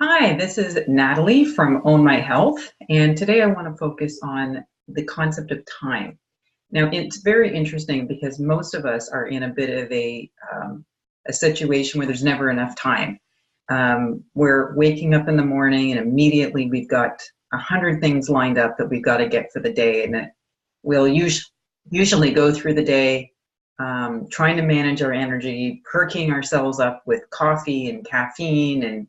Hi, this is Natalie from Own My Health, and today I want to focus on the concept of time. Now, it's very interesting because most of us are in a bit of a situation where there's never enough time. We're waking up in the morning and immediately we've got 100 things lined up that we've got to get for the day, and we'll usually go through the day trying to manage our energy, perking ourselves up with coffee and caffeine and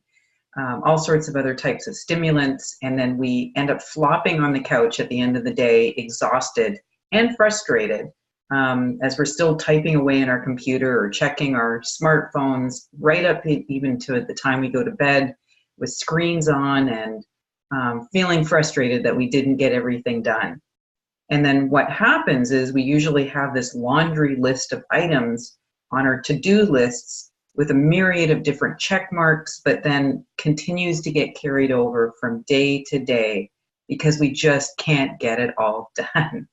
all sorts of other types of stimulants, and then we end up flopping on the couch at the end of the day, exhausted and frustrated, as we're still typing away in our computer or checking our smartphones, right up even to the time we go to bed with screens on and feeling frustrated that we didn't get everything done. And then what happens is we usually have this laundry list of items on our to-do lists with a myriad of different check marks, but then continues to get carried over from day to day because we just can't get it all done.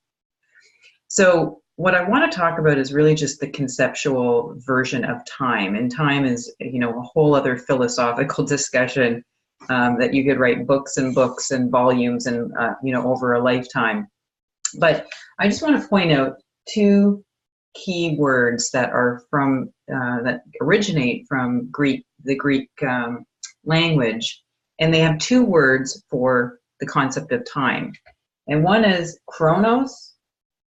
So what I want to talk about is really just the conceptual version of time. And time is, a whole other philosophical discussion that you could write books and books and volumes and, over a lifetime. But I just want to point out two key words that are from that originate from the Greek language, and they have two words for the concept of time. And one is Chronos,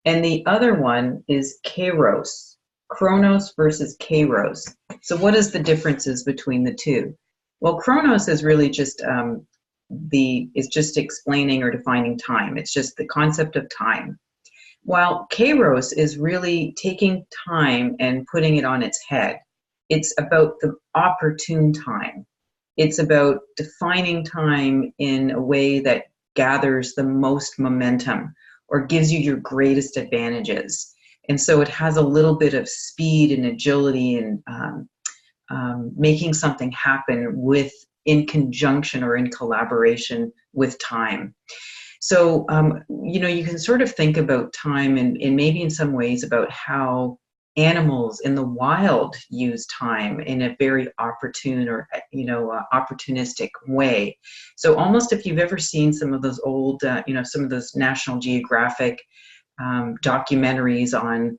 and the other one is kairos. Chronos versus kairos. So what is the differences between the two? Well, Chronos is really just just explaining or defining time. It's just the concept of time. While kairos is really taking time and putting it on its head. It's about the opportune time. It's about defining time in a way that gathers the most momentum or gives you your greatest advantages. And so it has a little bit of speed and agility and making something happen in conjunction or in collaboration with time. So, you can sort of think about time and maybe in some ways about how animals in the wild use time in a very opportune or, opportunistic way. So almost if you've ever seen some of those old, some of those National Geographic documentaries on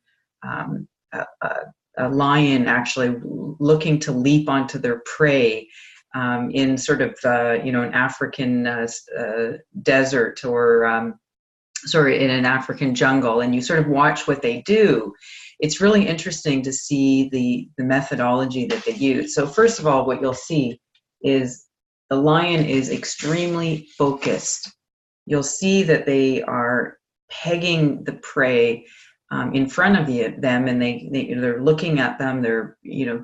a lion actually looking to leap onto their prey, in sort of, an African desert or, in an African jungle, and you sort of watch what they do. It's really interesting to see the methodology that they use. So first of all, what you'll see is the lion is extremely focused. You'll see that they are pegging the prey in front of them, and they're looking at them. They're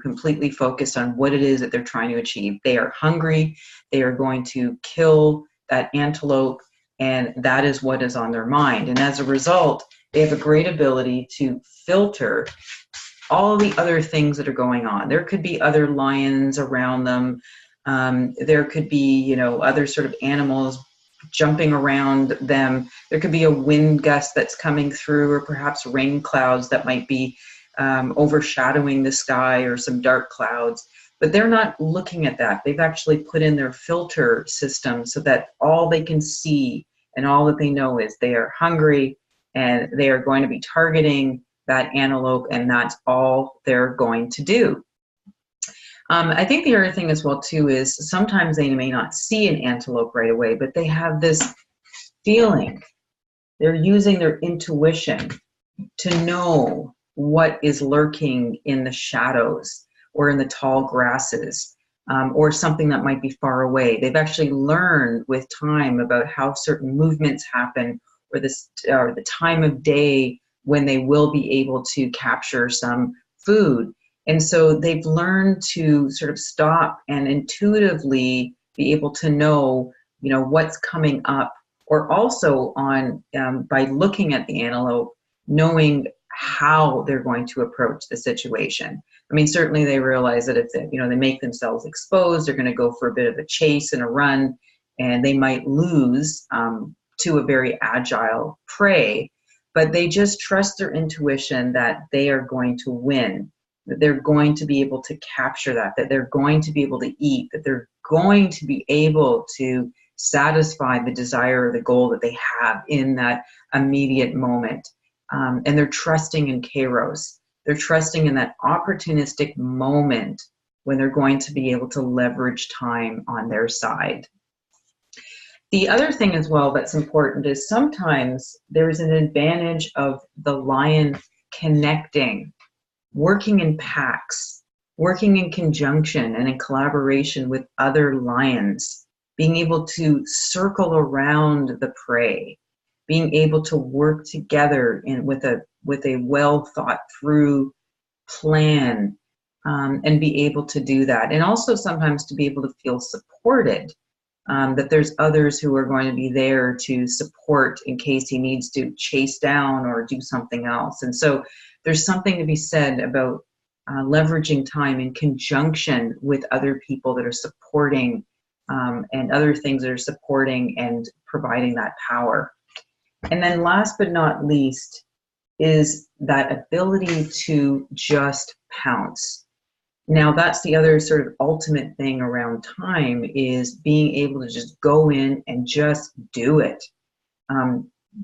completely focused on what it is that they're trying to achieve. They are hungry. They are going to kill that antelope, and that is what is on their mind. And as a result, they have a great ability to filter all the other things that are going on. There could be other lions around them. There could be other sort of animals jumping around them. There could be a wind gust that's coming through, or perhaps rain clouds that might be overshadowing the sky, or some dark clouds. But they're not looking at that. They've actually put in their filter system so that all they can see and all that they know is they are hungry and they are going to be targeting that antelope, and that's all they're going to do. I think the other thing as well too is sometimes they may not see an antelope right away, but they have this feeling. They're using their intuition to know what is lurking in the shadows or in the tall grasses, or something that might be far away. They've actually learned with time about how certain movements happen, or the time of day when they will be able to capture some food. And so they've learned to sort of stop and intuitively be able to know, what's coming up, or also by looking at the antelope, knowing how they're going to approach the situation. I mean, certainly they realize that if they make themselves exposed, they're going to go for a bit of a chase and a run, and they might lose to a very agile prey, but they just trust their intuition that they are going to win. that they're going to be able to capture that they're going to be able to eat, that they're going to be able to satisfy the desire or the goal that they have in that immediate moment. And they're trusting in Queiroz. They're trusting in that opportunistic moment when they're going to be able to leverage time on their side. The other thing as well that's important is sometimes there's an advantage of the lion connecting, working in packs, working in conjunction and in collaboration with other lions, being able to circle around the prey, being able to work together with a well thought through plan, and be able to do that. And also sometimes to be able to feel supported, that there's others who are going to be there to support in case he needs to chase down or do something else. And so there's something to be said about leveraging time in conjunction with other people that are supporting, and other things that are supporting and providing that power. And then last but not least is that ability to just pounce. Now that's the other sort of ultimate thing around time, is being able to just go in and just do it.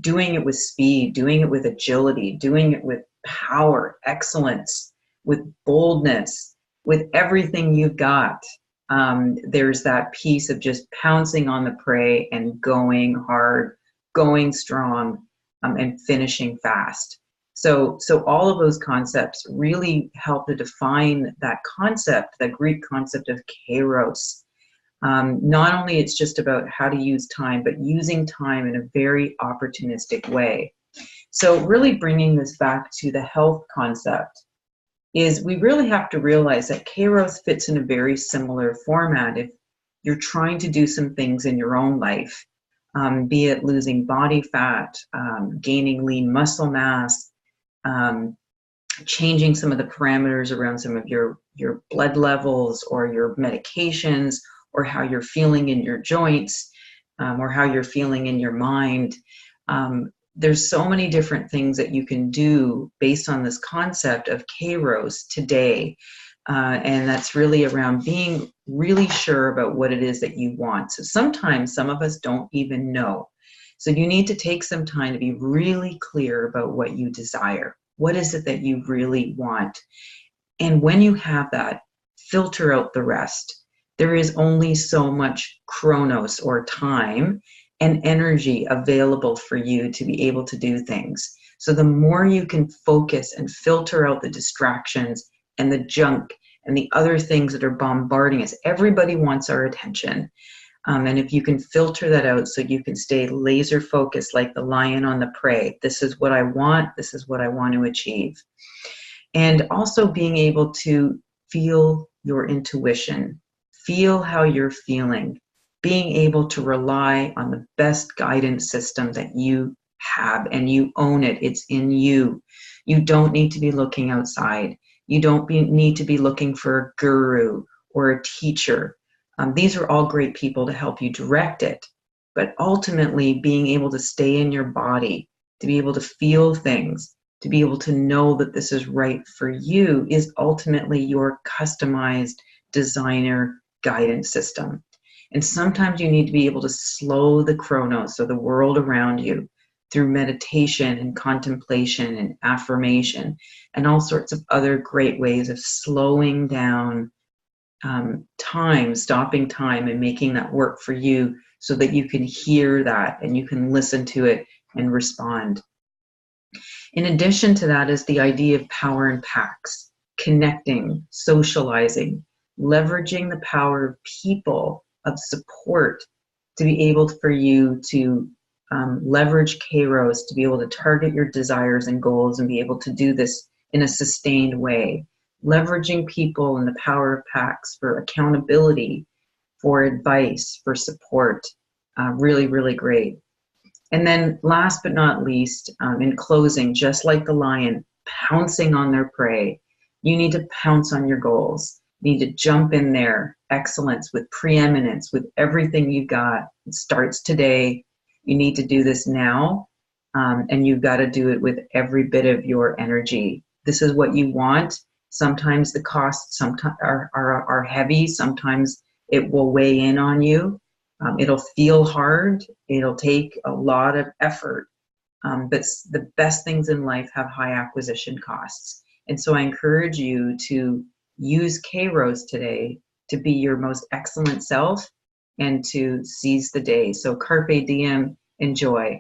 Doing it with speed, doing it with agility, doing it with power, excellence, with boldness, with everything you've got. There's that piece of just pouncing on the prey and going hard, going strong, and finishing fast. So all of those concepts really help to define that concept, that Greek concept of kairos. Not only it's just about how to use time, but using time in a very opportunistic way. So really bringing this back to the health concept is we really have to realize that Queiroz fits in a very similar format. If you're trying to do some things in your own life, be it losing body fat, gaining lean muscle mass, changing some of the parameters around some of your blood levels or your medications, or how you're feeling in your joints, or how you're feeling in your mind. There's so many different things that you can do based on this concept of Queiroz today. And that's really around being really sure about what it is that you want. So sometimes some of us don't even know. So you need to take some time to be really clear about what you desire. What is it that you really want? And when you have that, filter out the rest. There is only so much Chronos, or time, and energy available for you to be able to do things. So the more you can focus and filter out the distractions and the junk and the other things that are bombarding us. Everybody wants our attention. And if you can filter that out so you can stay laser focused like the lion on the prey, this is what I want, this is what I want to achieve. And also being able to feel your intuition, feel how you're feeling, being able to rely on the best guidance system that you have, and you own it. It's in you. You don't need to be looking outside. You don't need to be looking for a guru or a teacher. These are all great people to help you direct it. But ultimately, being able to stay in your body, to be able to feel things, to be able to know that this is right for you, is ultimately your customized designer guidance system. And sometimes you need to be able to slow the chronos, so the world around you, through meditation and contemplation and affirmation and all sorts of other great ways of slowing down time, stopping time, and making that work for you so that you can hear that and you can listen to it and respond. In addition to that is the idea of power in packs, connecting, socializing, leveraging the power of people, of support, to be able for you to leverage Queiroz, to be able to target your desires and goals and be able to do this in a sustained way. Leveraging people and the power of packs for accountability, for advice, for support. Really, really great. And then last but not least, in closing, just like the lion pouncing on their prey, you need to pounce on your goals. You need to jump in there, excellence, with preeminence, with everything you've got. It starts today. You need to do this now, and you've got to do it with every bit of your energy. This is what you want. Sometimes the costs sometimes are heavy. Sometimes it will weigh in on you. It'll feel hard. It'll take a lot of effort. But the best things in life have high acquisition costs. And so I encourage you to use Queiroz today to be your most excellent self and to seize the day. So carpe diem, enjoy.